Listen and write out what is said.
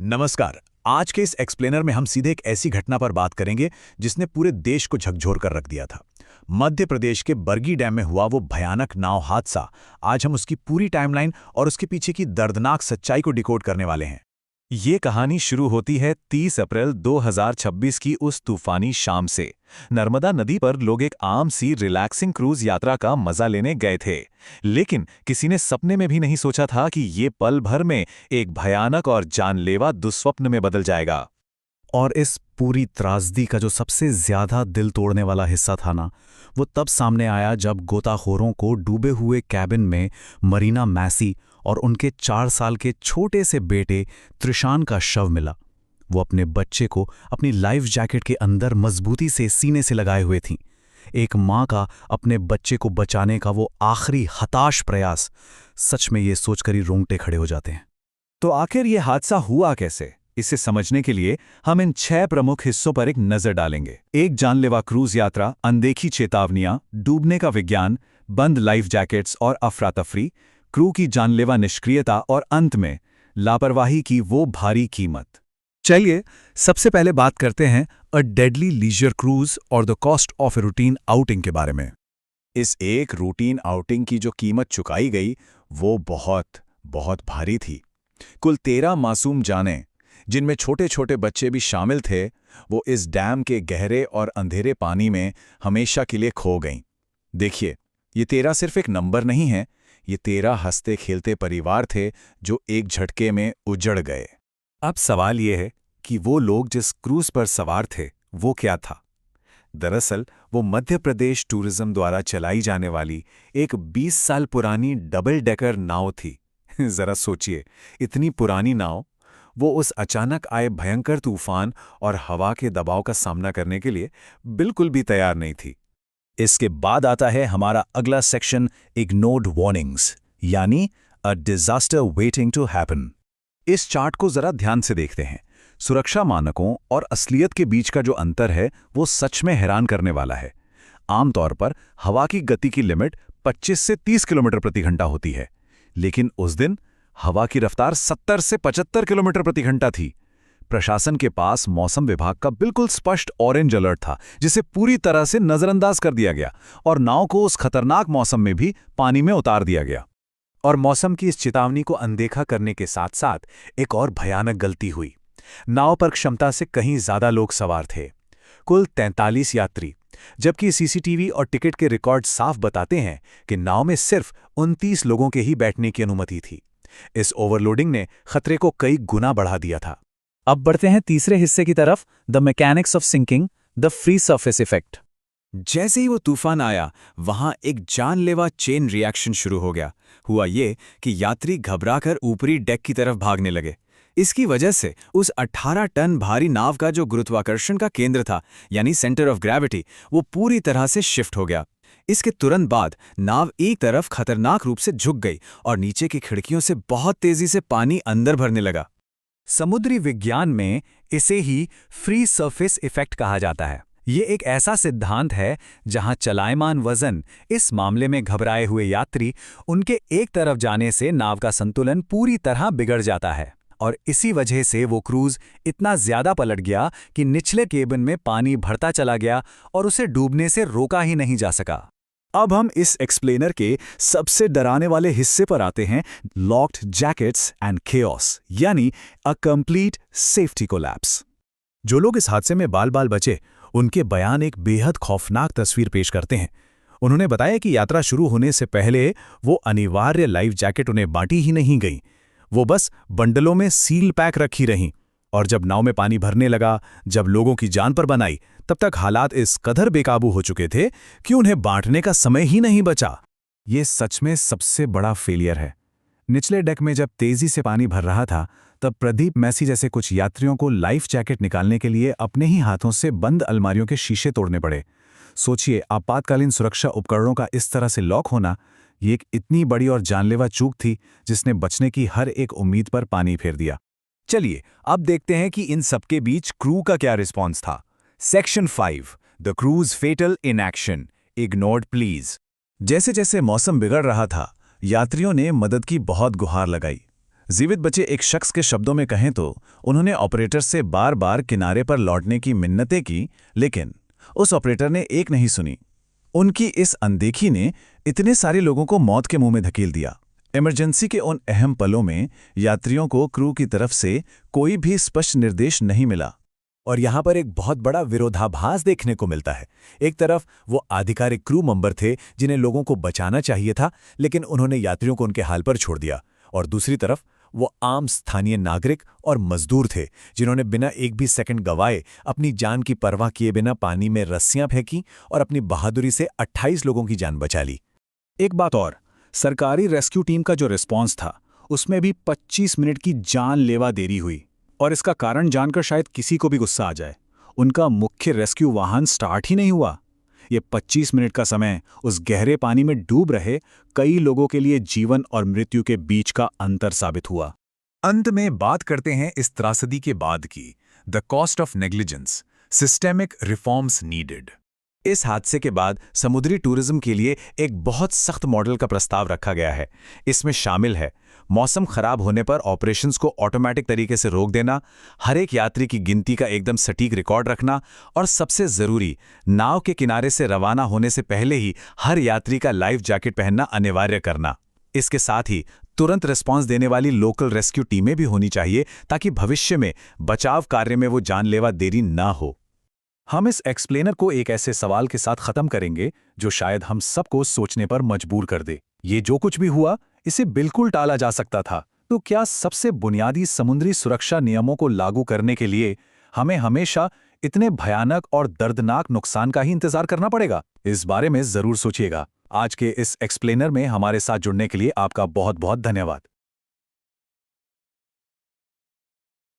नमस्कार। आज के इस एक्सप्लेनर में हम सीधे एक ऐसी घटना पर बात करेंगे जिसने पूरे देश को झकझोर कर रख दिया था। मध्य प्रदेश के बरगी डैम में हुआ वो भयानक नाव हादसा। आज हम उसकी पूरी टाइमलाइन और उसके पीछे की दर्दनाक सच्चाई को डिकोड करने वाले हैं। ये कहानी शुरू होती है 30 अप्रैल 2026 की उस तूफानी शाम से। नर्मदा नदी पर लोग एक आम सी रिलैक्सिंग क्रूज यात्रा का मजा लेने गए थे, लेकिन किसी ने सपने में भी नहीं सोचा था कि ये पल भर में एक भयानक और जानलेवा दुस्वप्न में बदल जाएगा। और इस पूरी त्रासदी का जो सबसे ज्यादा दिल तोड़ने वाला हिस्सा था ना, वो तब सामने आया जब गोताखोरों को डूबे हुए कैबिन में मरीना मैसी और उनके 4 साल के छोटे से बेटे त्रिशान का शव मिला। वो अपने बच्चे को अपनी लाइफ जैकेट के अंदर मजबूती से सीने से लगाए हुए थीं। एक माँ का अपने बच्चे को बचाने का वो आखिरी हताश प्रयास, सच में ये सोचकर ही रोंगटे खड़े हो जाते हैं। तो आखिर ये हादसा हुआ कैसे? इसे समझने के लिए हम इन 6 प्रमुख हिस्सों पर एक नजर डालेंगे। एक जानलेवा क्रूज यात्रा, अनदेखी चेतावनियां, डूबने का विज्ञान, बंद लाइफ जैकेट्स और अफरा तफरी, क्रू की जानलेवा निष्क्रियता और अंत में लापरवाही की वो भारी कीमत। चलिए सबसे पहले बात करते हैं अ डेडली लीजर क्रूज और the cost of a routine outing के बारे में। इस एक रूटीन आउटिंग की जो कीमत चुकाई गई वो बहुत बहुत भारी थी। कुल 13 मासूम जानें, जिनमें छोटे छोटे बच्चे भी शामिल थे, वो इस डैम के गहरे और अंधेरे पानी में हमेशा के लिए खो गईं। देखिए, ये 13 सिर्फ एक नंबर नहीं है, ये 13 हंसते खेलते परिवार थे जो एक झटके में उजड़ गए। अब सवाल ये है कि वो लोग जिस क्रूज पर सवार थे वो क्या था? दरअसल वो मध्य प्रदेश टूरिज्म द्वारा चलाई जाने वाली एक 20 साल पुरानी डबल डेकर नाव थी। जरा सोचिए, इतनी पुरानी नाव, वो उस अचानक आए भयंकर तूफान और हवा के दबाव का सामना करने के लिए बिल्कुल भी तैयार नहीं थी। इसके बाद आता है हमारा अगला सेक्शन, इग्नोर्ड वार्निंग्स, यानी a disaster waiting to happen. इस चार्ट को जरा ध्यान से देखते हैं। सुरक्षा मानकों और असलियत के बीच का जो अंतर है वो सच में हैरान करने वाला है। आमतौर पर हवा की गति की लिमिट 25 से 30 किलोमीटर प्रति घंटा होती है, लेकिन उस दिन हवा की रफ्तार 70 से 75 किलोमीटर प्रति घंटा थी। प्रशासन के पास मौसम विभाग का बिल्कुल स्पष्ट ऑरेंज अलर्ट था, जिसे पूरी तरह से नजरअंदाज कर दिया गया और नाव को उस खतरनाक मौसम में भी पानी में उतार दिया गया। और मौसम की इस चेतावनी को अनदेखा करने के साथ साथ एक और भयानक गलती हुई। नाव पर क्षमता से कहीं ज्यादा लोग सवार थे, कुल 43 यात्री, जबकि सीसीटीवी और टिकट के रिकॉर्ड साफ बताते हैं कि नाव में सिर्फ 29 लोगों के ही बैठने की अनुमति थी। इस ओवरलोडिंग ने खतरे को कई गुना बढ़ा दिया था। अब बढ़ते हैं तीसरे हिस्से की तरफ, the mechanics of sinking, the free surface effect. जैसे ही वो तूफान आया, वहां एक जानलेवा चेन रिएक्शन शुरू हो गया। हुआ ये कि यात्री घबराकर ऊपरी डेक की तरफ भागने लगे। इसकी वजह से उस 18 टन भारी नाव का जो गुरुत्वाकर्षण का केंद्र था, यानी सेंटर ऑफ ग्रेविटी, वो पूरी तरह से शिफ्ट हो गया। इसके तुरंत बाद नाव एक तरफ खतरनाक रूप से झुक गई और नीचे की खिड़कियों से बहुत तेजी से पानी अंदर भरने लगा। समुद्री विज्ञान में इसे ही फ्री सरफेस इफेक्ट कहा जाता है। ये एक ऐसा सिद्धांत है जहां चलायमान वजन, इस मामले में घबराए हुए यात्री, उनके एक तरफ जाने से नाव का संतुलन पूरी तरह बिगड़ जाता है और इसी वजह से वो क्रूज इतना ज्यादा पलट गया कि निचले केबिन में पानी भरता चला गया और उसे डूबने से रोका ही नहीं जा सका। अब हम इस एक्सप्लेनर के सबसे डराने वाले हिस्से पर आते हैं, लॉक्ड जैकेट्स एंड केओस, यानी अ कंप्लीट सेफ्टी कोलैप्स। जो लोग इस हादसे में बाल बाल बचे, उनके बयान एक बेहद खौफनाक तस्वीर पेश करते हैं। उन्होंने बताया कि यात्रा शुरू होने से पहले वो अनिवार्य लाइफ जैकेट उन्हें बांटी ही नहीं गई, वो बस बंडलों में सील पैक रखी रहीं। और जब नाव में पानी भरने लगा, जब लोगों की जान पर बनाई, तब तक हालात इस कदर बेकाबू हो चुके थे कि उन्हें बांटने का समय ही नहीं बचा। ये सच में सबसे बड़ा फेलियर है। निचले डेक में जब तेजी से पानी भर रहा था, तब प्रदीप मैसी जैसे कुछ यात्रियों को लाइफ जैकेट निकालने के लिए अपने ही हाथों से बंद अलमारियों के शीशे तोड़ने पड़े। सोचिए, आपातकालीन सुरक्षा उपकरणों का इस तरह से लॉक होना, ये एक इतनी बड़ी और जानलेवा चूक थी जिसने बचने की हर एक उम्मीद पर पानी फेर दिया। चलिए अब देखते हैं कि इन सबके बीच क्रू का क्या रिस्पॉन्स था। Section 5, the crew's fatal in action, ignored please. जैसे जैसे मौसम बिगड़ रहा था, यात्रियों ने मदद की बहुत गुहार लगाई। जीवित बचे एक शख्स के शब्दों में कहें तो उन्होंने ऑपरेटर से बार बार किनारे पर लौटने की मिन्नतें की, लेकिन उस ऑपरेटर ने एक नहीं सुनी। उनकी इस अनदेखी ने इतने सारे लोगों को मौत के मुंह में धकेल दिया। इमरजेंसी के उन अहम पलों में यात्रियों को क्रू की तरफ से कोई भी स्पष्ट निर्देश नहीं मिला। और यहाँ पर एक बहुत बड़ा विरोधाभास देखने को मिलता है। एक तरफ वो आधिकारिक क्रू मेंबर थे जिन्हें लोगों को बचाना चाहिए था, लेकिन उन्होंने यात्रियों को उनके हाल पर छोड़ दिया। और दूसरी तरफ वो आम स्थानीय नागरिक और मजदूर थे जिन्होंने बिना एक भी सेकंड गवाए अपनी जान की परवाह किए बिना पानी में रस्सियां फेंकी और अपनी बहादुरी से 28 लोगों की जान बचा ली। एक बात और, सरकारी रेस्क्यू टीम का जो रिस्पॉन्स था उसमें भी 25 मिनट की जानलेवा देरी हुई, और इसका कारण जानकर शायद किसी को भी गुस्सा आ जाए। उनका मुख्य रेस्क्यू वाहन स्टार्ट ही नहीं हुआ। ये 25 मिनट का समय उस गहरे पानी में डूब रहे कई लोगों के लिए जीवन और मृत्यु के बीच का अंतर साबित हुआ। अंत में बात करते हैं इस त्रासदी के बाद की, the cost of negligence, systemic reforms needed. इस हादसे के बाद समुद्री टूरिज्म के लिए एक बहुत सख्त मॉडल का प्रस्ताव रखा गया है। इसमें शामिल है मौसम खराब होने पर ऑपरेशंस को ऑटोमेटिक तरीके से रोक देना, हर एक यात्री की गिनती का एकदम सटीक रिकॉर्ड रखना, और सबसे जरूरी, नाव के किनारे से रवाना होने से पहले ही हर यात्री का लाइफ जैकेट पहनना अनिवार्य करना। इसके साथ ही तुरंत रिस्पॉन्स देने वाली लोकल रेस्क्यू टीमें भी होनी चाहिए ताकि भविष्य में बचाव कार्य में वो जानलेवा देरी ना हो। हम इस एक्सप्लेनर को एक ऐसे सवाल के साथ खत्म करेंगे जो शायद हम सबको सोचने पर मजबूर कर दे। ये जो कुछ भी हुआ, इसे बिल्कुल टाला जा सकता था। तो क्या सबसे बुनियादी समुद्री सुरक्षा नियमों को लागू करने के लिए हमें हमेशा इतने भयानक और दर्दनाक नुकसान का ही इंतजार करना पड़ेगा? इस बारे में जरूर सोचिएगा। आज के इस एक्सप्लेनर में हमारे साथ जुड़ने के लिए आपका बहुत बहुत धन्यवाद।